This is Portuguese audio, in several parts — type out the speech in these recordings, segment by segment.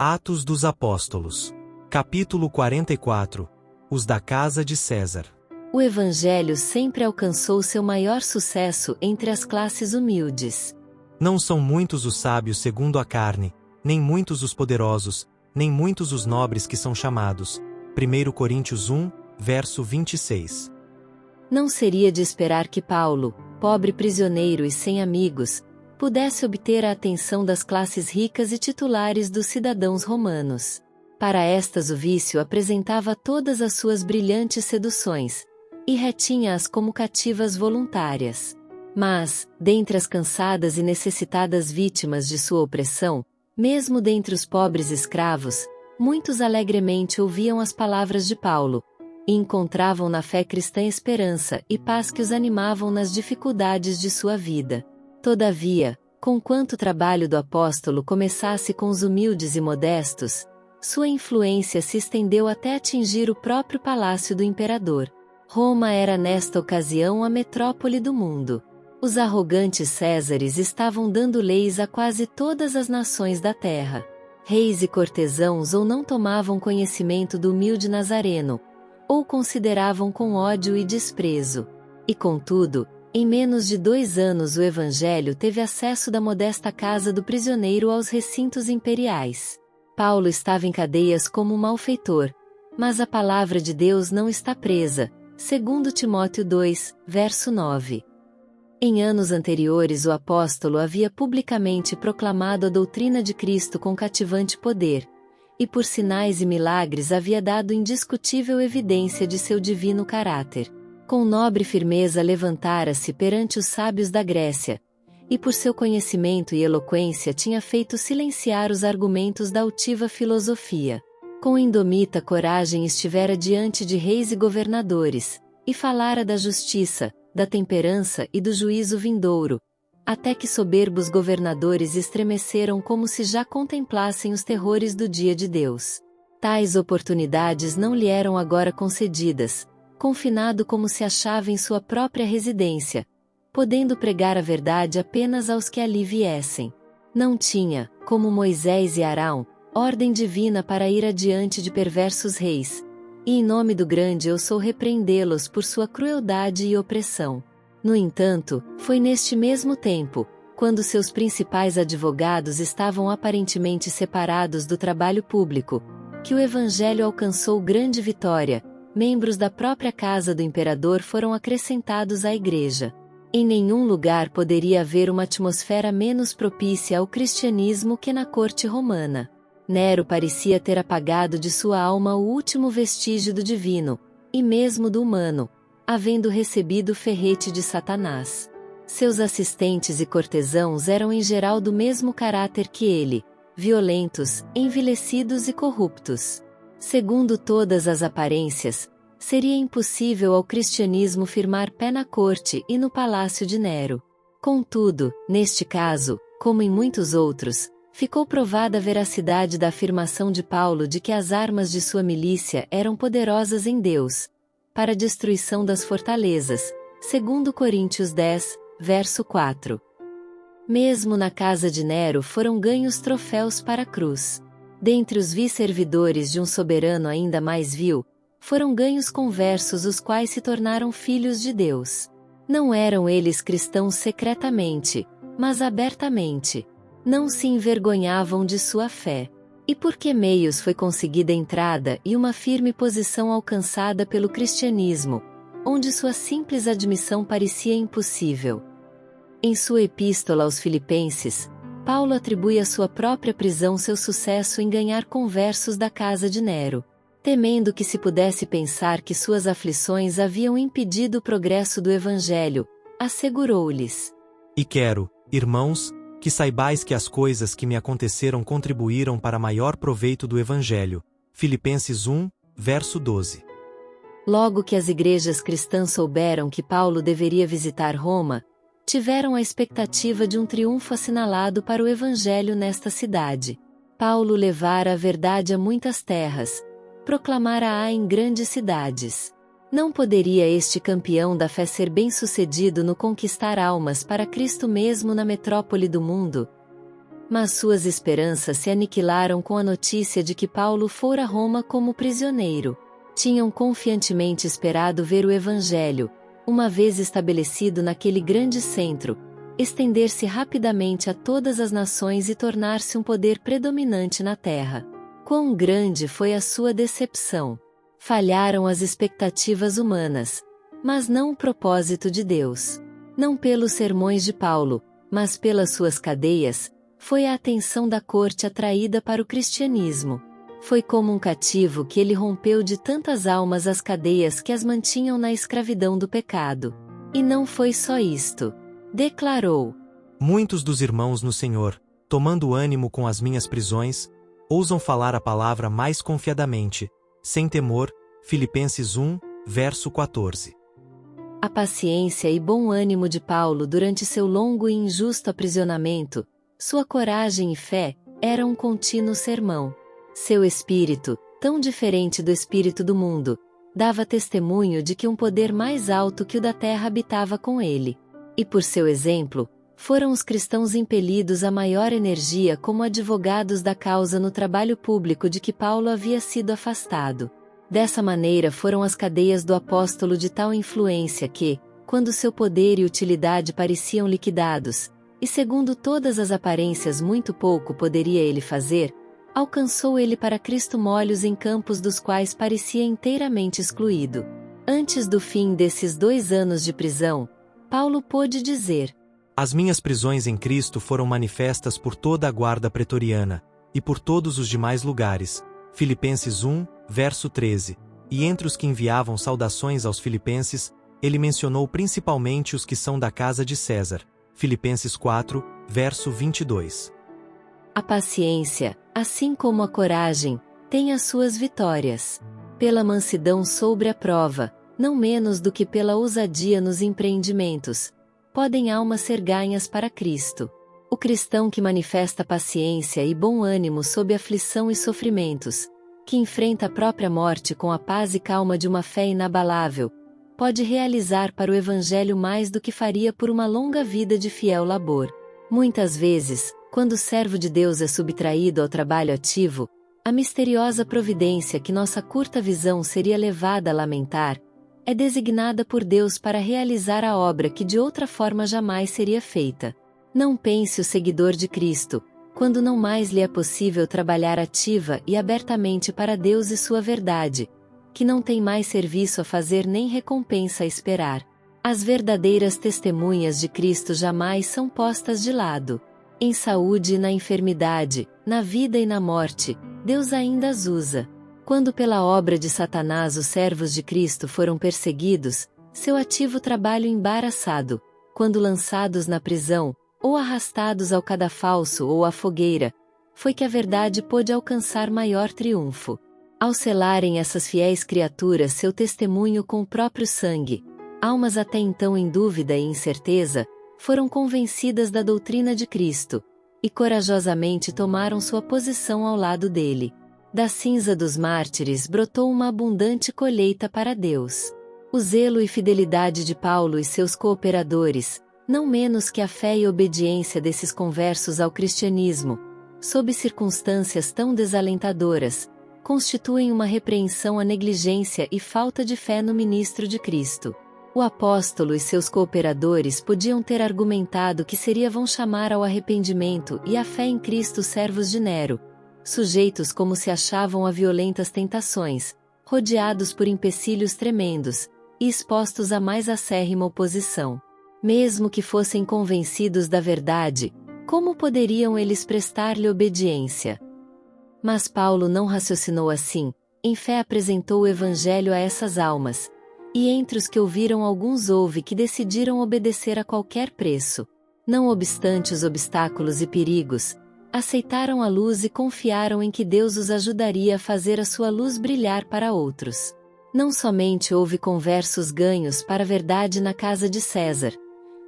Atos dos Apóstolos. Capítulo 44. Os da casa de César. O Evangelho sempre alcançou seu maior sucesso entre as classes humildes. Não são muitos os sábios segundo a carne, nem muitos os poderosos, nem muitos os nobres que são chamados. 1 Coríntios 1, verso 26. Não seria de esperar que Paulo, pobre prisioneiro e sem amigos, pudesse obter a atenção das classes ricas e titulares dos cidadãos romanos. Para estas o vício apresentava todas as suas brilhantes seduções, e retinha-as como cativas voluntárias. Mas, dentre as cansadas e necessitadas vítimas de sua opressão, mesmo dentre os pobres escravos, muitos alegremente ouviam as palavras de Paulo, e encontravam na fé cristã esperança e paz que os animavam nas dificuldades de sua vida. Todavia, conquanto o trabalho do apóstolo começasse com os humildes e modestos, sua influência se estendeu até atingir o próprio palácio do imperador. Roma era nesta ocasião a metrópole do mundo. Os arrogantes Césares estavam dando leis a quase todas as nações da terra. Reis e cortesãos ou não tomavam conhecimento do humilde Nazareno, ou consideravam com ódio e desprezo. E contudo, em menos de 2 anos o Evangelho teve acesso da modesta casa do prisioneiro aos recintos imperiais. Paulo estava em cadeias como um malfeitor, mas a palavra de Deus não está presa, segundo Timóteo 2, verso 9. Em anos anteriores o apóstolo havia publicamente proclamado a doutrina de Cristo com cativante poder, e por sinais e milagres havia dado indiscutível evidência de seu divino caráter. Com nobre firmeza levantara-se perante os sábios da Grécia, e por seu conhecimento e eloquência tinha feito silenciar os argumentos da altiva filosofia. Com indomita coragem estivera diante de reis e governadores, e falara da justiça, da temperança e do juízo vindouro, até que soberbos governadores estremeceram como se já contemplassem os terrores do dia de Deus. Tais oportunidades não lhe eram agora concedidas, confinado como se achava em sua própria residência, podendo pregar a verdade apenas aos que ali viessem. Não tinha, como Moisés e Arão, ordem divina para ir adiante de perversos reis, e em nome do grande eu sou repreendê-los por sua crueldade e opressão. No entanto, foi neste mesmo tempo, quando seus principais advogados estavam aparentemente separados do trabalho público, que o Evangelho alcançou grande vitória. Membros da própria casa do imperador foram acrescentados à igreja. Em nenhum lugar poderia haver uma atmosfera menos propícia ao cristianismo que na corte romana. Nero parecia ter apagado de sua alma o último vestígio do divino, e mesmo do humano, havendo recebido o ferrete de Satanás. Seus assistentes e cortesãos eram em geral do mesmo caráter que ele, violentos, envilecidos e corruptos. Segundo todas as aparências, seria impossível ao cristianismo firmar pé na corte e no palácio de Nero. Contudo, neste caso, como em muitos outros, ficou provada a veracidade da afirmação de Paulo de que as armas de sua milícia eram poderosas em Deus, para a destruição das fortalezas, segundo Coríntios 10, verso 4. Mesmo na casa de Nero foram ganhos troféus para a cruz. Dentre os vice-servidores de um soberano ainda mais vil, foram ganhos conversos os quais se tornaram filhos de Deus. Não eram eles cristãos secretamente, mas abertamente. Não se envergonhavam de sua fé. E por que meios foi conseguida a entrada e uma firme posição alcançada pelo cristianismo, onde sua simples admissão parecia impossível? Em sua epístola aos Filipenses, Paulo atribui à sua própria prisão seu sucesso em ganhar conversos da casa de Nero. Temendo que se pudesse pensar que suas aflições haviam impedido o progresso do Evangelho, assegurou-lhes: E quero, irmãos, que saibais que as coisas que me aconteceram contribuíram para maior proveito do Evangelho. Filipenses 1, verso 12. Logo que as igrejas cristãs souberam que Paulo deveria visitar Roma, tiveram a expectativa de um triunfo assinalado para o Evangelho nesta cidade. Paulo levara a verdade a muitas terras, proclamara-a em grandes cidades. Não poderia este campeão da fé ser bem-sucedido no conquistar almas para Cristo mesmo na metrópole do mundo? Mas suas esperanças se aniquilaram com a notícia de que Paulo fora a Roma como prisioneiro. Tinham confiantemente esperado ver o Evangelho, uma vez estabelecido naquele grande centro, estender-se rapidamente a todas as nações e tornar-se um poder predominante na terra. Quão grande foi a sua decepção! Falharam as expectativas humanas, mas não o propósito de Deus. Não pelos sermões de Paulo, mas pelas suas cadeias, foi a atenção da corte atraída para o cristianismo. Foi como um cativo que ele rompeu de tantas almas as cadeias que as mantinham na escravidão do pecado. E não foi só isto. Declarou: Muitos dos irmãos no Senhor, tomando ânimo com as minhas prisões, ousam falar a palavra mais confiadamente, sem temor. Filipenses 1, verso 14. A paciência e bom ânimo de Paulo durante seu longo e injusto aprisionamento, sua coragem e fé, era um contínuo sermão. Seu espírito, tão diferente do espírito do mundo, dava testemunho de que um poder mais alto que o da terra habitava com ele. E por seu exemplo, foram os cristãos impelidos a maior energia como advogados da causa no trabalho público de que Paulo havia sido afastado. Dessa maneira foram as cadeias do apóstolo de tal influência que, quando seu poder e utilidade pareciam liquidados, e segundo todas as aparências muito pouco poderia ele fazer, alcançou ele para Cristo molhos em campos dos quais parecia inteiramente excluído. Antes do fim desses 2 anos de prisão, Paulo pôde dizer: As minhas prisões em Cristo foram manifestas por toda a guarda pretoriana, e por todos os demais lugares. Filipenses 1, verso 13. E entre os que enviavam saudações aos filipenses, ele mencionou principalmente os que são da casa de César. Filipenses 4, verso 22. A paciência, assim como a coragem, tem as suas vitórias. Pela mansidão sobre a prova, não menos do que pela ousadia nos empreendimentos, podem almas ser ganhas para Cristo. O cristão que manifesta paciência e bom ânimo sob aflição e sofrimentos, que enfrenta a própria morte com a paz e calma de uma fé inabalável, pode realizar para o Evangelho mais do que faria por uma longa vida de fiel labor. Muitas vezes, quando o servo de Deus é subtraído ao trabalho ativo, a misteriosa providência que nossa curta visão seria levada a lamentar, é designada por Deus para realizar a obra que de outra forma jamais seria feita. Não pense o seguidor de Cristo, quando não mais lhe é possível trabalhar ativa e abertamente para Deus e sua verdade, que não tem mais serviço a fazer nem recompensa a esperar. As verdadeiras testemunhas de Cristo jamais são postas de lado. Em saúde e na enfermidade, na vida e na morte, Deus ainda as usa. Quando pela obra de Satanás os servos de Cristo foram perseguidos, seu ativo trabalho embaraçado, quando lançados na prisão, ou arrastados ao cadafalso ou à fogueira, foi que a verdade pôde alcançar maior triunfo. Ao selarem essas fiéis criaturas seu testemunho com o próprio sangue, almas até então em dúvida e incerteza, foram convencidas da doutrina de Cristo, e corajosamente tomaram sua posição ao lado dele. Da cinza dos mártires brotou uma abundante colheita para Deus. O zelo e fidelidade de Paulo e seus cooperadores, não menos que a fé e obediência desses conversos ao cristianismo, sob circunstâncias tão desalentadoras, constituem uma repreensão à negligência e falta de fé no ministro de Cristo. O apóstolo e seus cooperadores podiam ter argumentado que vão chamar ao arrependimento e à fé em Cristo servos de Nero, sujeitos como se achavam a violentas tentações, rodeados por empecilhos tremendos, e expostos à mais acérrima oposição. Mesmo que fossem convencidos da verdade, como poderiam eles prestar-lhe obediência? Mas Paulo não raciocinou assim, em fé apresentou o Evangelho a essas almas, e entre os que ouviram alguns houve que decidiram obedecer a qualquer preço. Não obstante os obstáculos e perigos, aceitaram a luz e confiaram em que Deus os ajudaria a fazer a sua luz brilhar para outros. Não somente houve conversos ganhos para a verdade na casa de César,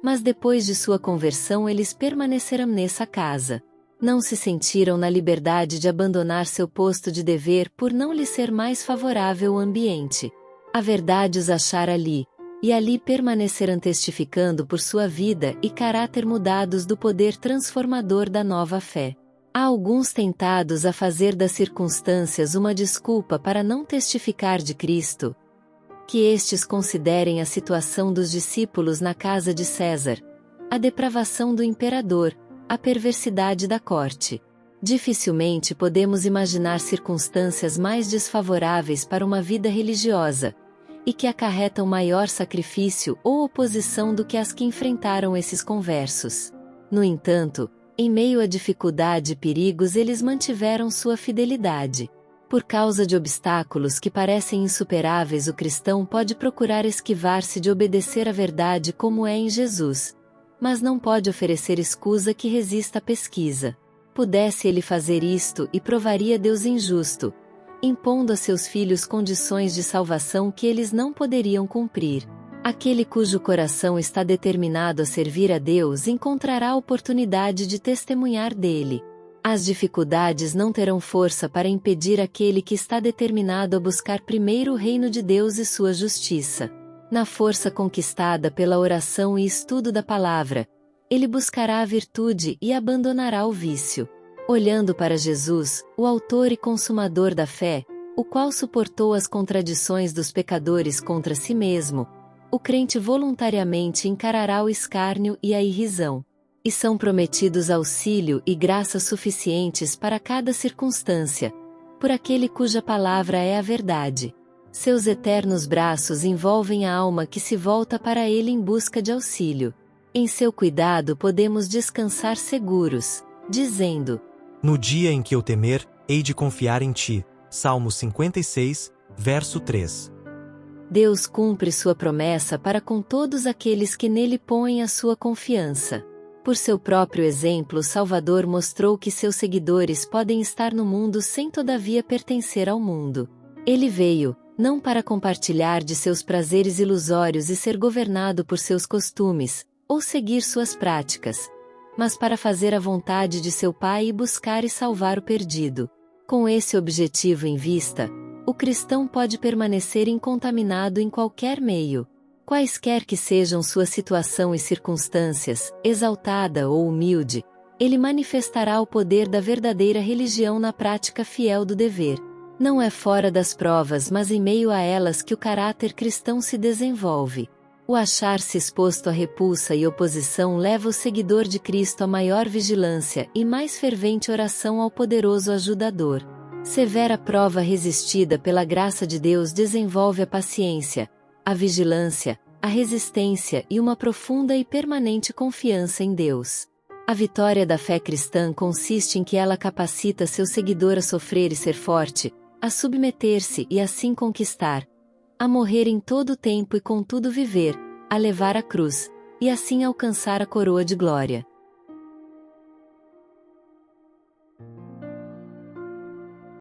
mas depois de sua conversão eles permaneceram nessa casa. Não se sentiram na liberdade de abandonar seu posto de dever por não lhe ser mais favorável o ambiente. A verdade os achara ali, e ali permanecerão testificando por sua vida e caráter mudados do poder transformador da nova fé. Há alguns tentados a fazer das circunstâncias uma desculpa para não testificar de Cristo. Que estes considerem a situação dos discípulos na casa de César, a depravação do imperador, a perversidade da corte. Dificilmente podemos imaginar circunstâncias mais desfavoráveis para uma vida religiosa, e que acarretam maior sacrifício ou oposição do que as que enfrentaram esses conversos. No entanto, em meio à dificuldade e perigos eles mantiveram sua fidelidade. Por causa de obstáculos que parecem insuperáveis, o cristão pode procurar esquivar-se de obedecer à verdade como é em Jesus, mas não pode oferecer escusa que resista à pesquisa. Pudesse ele fazer isto e provaria Deus injusto, impondo a seus filhos condições de salvação que eles não poderiam cumprir. Aquele cujo coração está determinado a servir a Deus encontrará a oportunidade de testemunhar dele. As dificuldades não terão força para impedir aquele que está determinado a buscar primeiro o reino de Deus e sua justiça. Na força conquistada pela oração e estudo da palavra, ele buscará a virtude e abandonará o vício. Olhando para Jesus, o autor e consumador da fé, o qual suportou as contradições dos pecadores contra si mesmo, o crente voluntariamente encarará o escárnio e a irrisão. E são prometidos auxílio e graça suficientes para cada circunstância, por aquele cuja palavra é a verdade. Seus eternos braços envolvem a alma que se volta para ele em busca de auxílio. Em seu cuidado podemos descansar seguros, dizendo: No dia em que eu temer, hei de confiar em ti. Salmo 56, verso 3. Deus cumpre sua promessa para com todos aqueles que nele põem a sua confiança. Por seu próprio exemplo, o Salvador mostrou que seus seguidores podem estar no mundo sem todavia pertencer ao mundo. Ele veio, não para compartilhar de seus prazeres ilusórios e ser governado por seus costumes, ou seguir suas práticas, mas para fazer a vontade de seu Pai e buscar e salvar o perdido. Com esse objetivo em vista, o cristão pode permanecer incontaminado em qualquer meio. Quaisquer que sejam sua situação e circunstâncias, exaltada ou humilde, ele manifestará o poder da verdadeira religião na prática fiel do dever. Não é fora das provas, mas em meio a elas que o caráter cristão se desenvolve. O achar-se exposto à repulsa e oposição leva o seguidor de Cristo a maior vigilância e mais fervente oração ao poderoso ajudador. Severa prova resistida pela graça de Deus desenvolve a paciência, a vigilância, a resistência e uma profunda e permanente confiança em Deus. A vitória da fé cristã consiste em que ela capacita seu seguidor a sofrer e ser forte, a submeter-se e assim conquistar, a morrer em todo o tempo e contudo viver, a levar a cruz, e assim alcançar a coroa de glória.